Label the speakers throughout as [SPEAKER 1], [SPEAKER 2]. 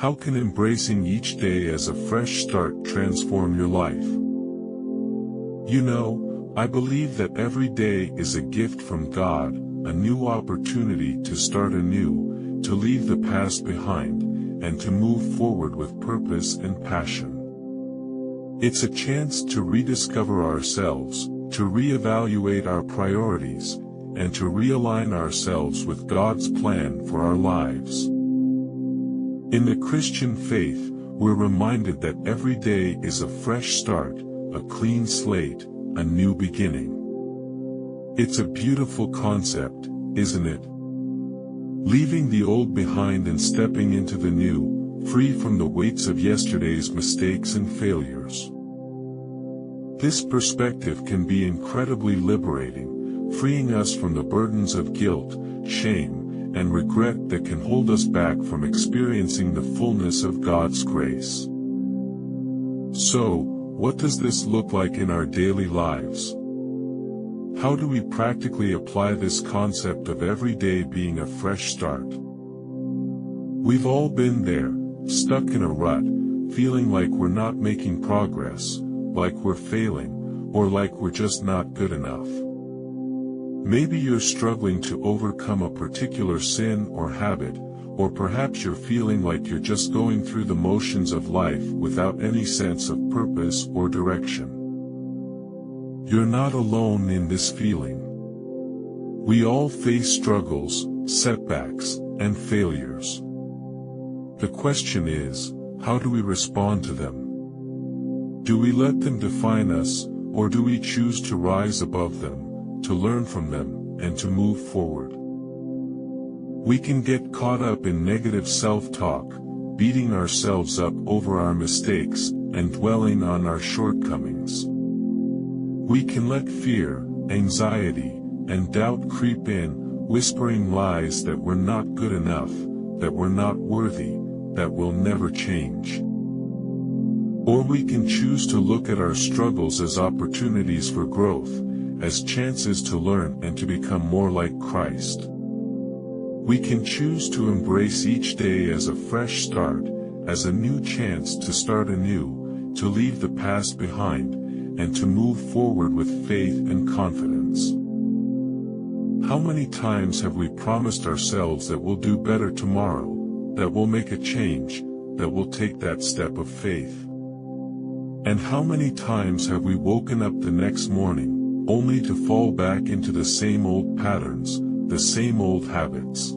[SPEAKER 1] How can embracing each day as a fresh start transform your life? You know, I believe that every day is a gift from God, a new opportunity to start anew, to leave the past behind, and to move forward with purpose and passion. It's a chance to rediscover ourselves, to reevaluate our priorities, and to realign ourselves with God's plan for our lives. In the Christian faith, we're reminded that every day is a fresh start, a clean slate, a new beginning. It's a beautiful concept, isn't it? Leaving the old behind and stepping into the new, free from the weights of yesterday's mistakes and failures. This perspective can be incredibly liberating, freeing us from the burdens of guilt, shame, and regret that can hold us back from experiencing the fullness of God's grace. So, what does this look like in our daily lives? How do we practically apply this concept of every day being a fresh start? We've all been there, stuck in a rut, feeling like we're not making progress, like we're failing, or like we're just not good enough. Maybe you're struggling to overcome a particular sin or habit, or perhaps you're feeling like you're just going through the motions of life without any sense of purpose or direction. You're not alone in this feeling. We all face struggles, setbacks, and failures. The question is, how do we respond to them? Do we let them define us, or do we choose to rise above them, to learn from them, and to move forward? We can get caught up in negative self-talk, beating ourselves up over our mistakes, and dwelling on our shortcomings. We can let fear, anxiety, and doubt creep in, whispering lies that we're not good enough, that we're not worthy, that we'll never change. Or we can choose to look at our struggles as opportunities for growth, as chances to learn and to become more like Christ. We can choose to embrace each day as a fresh start, as a new chance to start anew, to leave the past behind, and to move forward with faith and confidence. How many times have we promised ourselves that we'll do better tomorrow, that we'll make a change, that we'll take that step of faith? And how many times have we woken up the next morning, only to fall back into the same old patterns, the same old habits?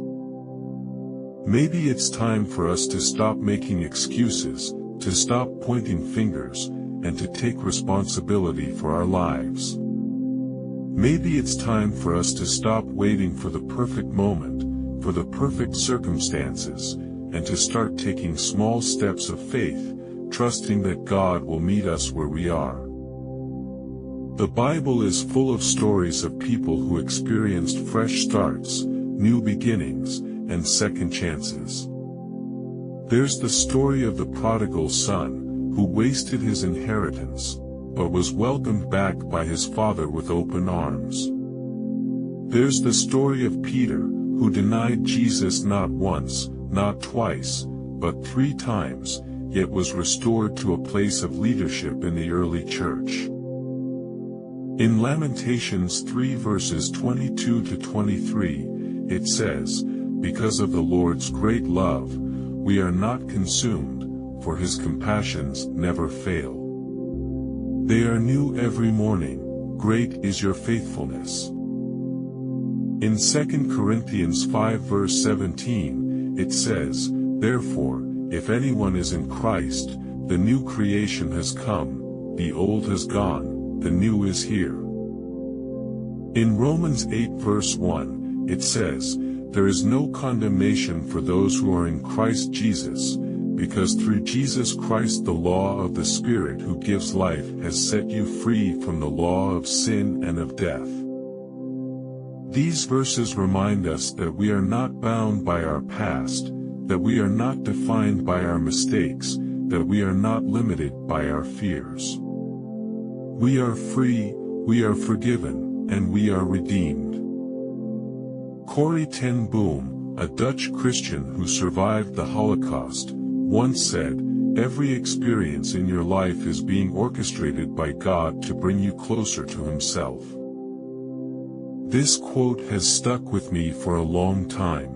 [SPEAKER 1] Maybe it's time for us to stop making excuses, to stop pointing fingers, and to take responsibility for our lives. Maybe it's time for us to stop waiting for the perfect moment, for the perfect circumstances, and to start taking small steps of faith, trusting that God will meet us where we are. The Bible is full of stories of people who experienced fresh starts, new beginnings, and second chances. There's the story of the prodigal son, who wasted his inheritance, but was welcomed back by his father with open arms. There's the story of Peter, who denied Jesus not once, not twice, but 3 times, yet was restored to a place of leadership in the early church. In Lamentations 3 verses 22 to 23, it says, "Because of the Lord's great love, we are not consumed, for his compassions never fail. They are new every morning, great is your faithfulness." In 2 Corinthians 5 verse 17, it says, "Therefore, if anyone is in Christ, the new creation has come, the old has gone, the new is here." In Romans 8 verse 1, it says, "There is no condemnation for those who are in Christ Jesus, because through Jesus Christ the law of the Spirit who gives life has set you free from the law of sin and of death." These verses remind us that we are not bound by our past, that we are not defined by our mistakes, that we are not limited by our fears. We are free, we are forgiven, and we are redeemed. Corrie ten Boom, a Dutch Christian who survived the Holocaust, once said, "Every experience in your life is being orchestrated by God to bring you closer to Himself." This quote has stuck with me for a long time.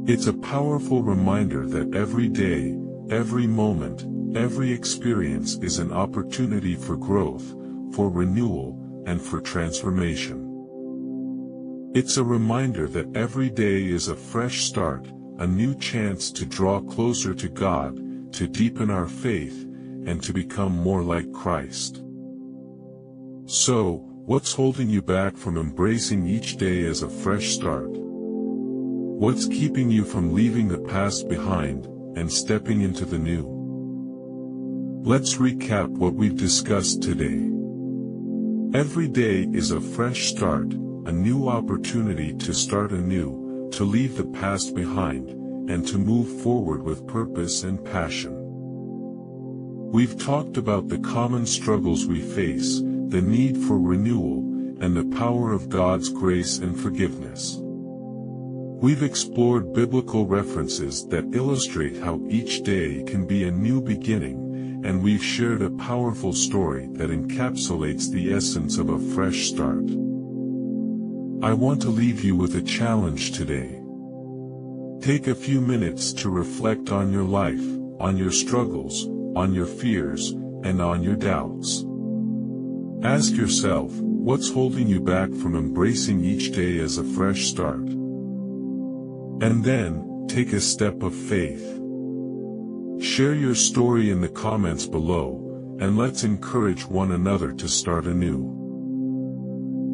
[SPEAKER 1] It's a powerful reminder that every day, every moment, every experience is an opportunity for growth, for renewal, and for transformation. It's a reminder that every day is a fresh start, a new chance to draw closer to God, to deepen our faith, and to become more like Christ. So, what's holding you back from embracing each day as a fresh start? What's keeping you from leaving the past behind, and stepping into the new? Let's recap what we've discussed today. Every day is a fresh start, a new opportunity to start anew, to leave the past behind, and to move forward with purpose and passion. We've talked about the common struggles we face, the need for renewal, and the power of God's grace and forgiveness. We've explored biblical references that illustrate how each day can be a new beginning, and we've shared a powerful story that encapsulates the essence of a fresh start. I want to leave you with a challenge today. Take a few minutes to reflect on your life, on your struggles, on your fears, and on your doubts. Ask yourself, what's holding you back from embracing each day as a fresh start? And then, take a step of faith. Share your story in the comments below, and let's encourage one another to start anew.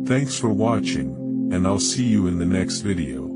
[SPEAKER 1] Thanks for watching, and I'll see you in the next video.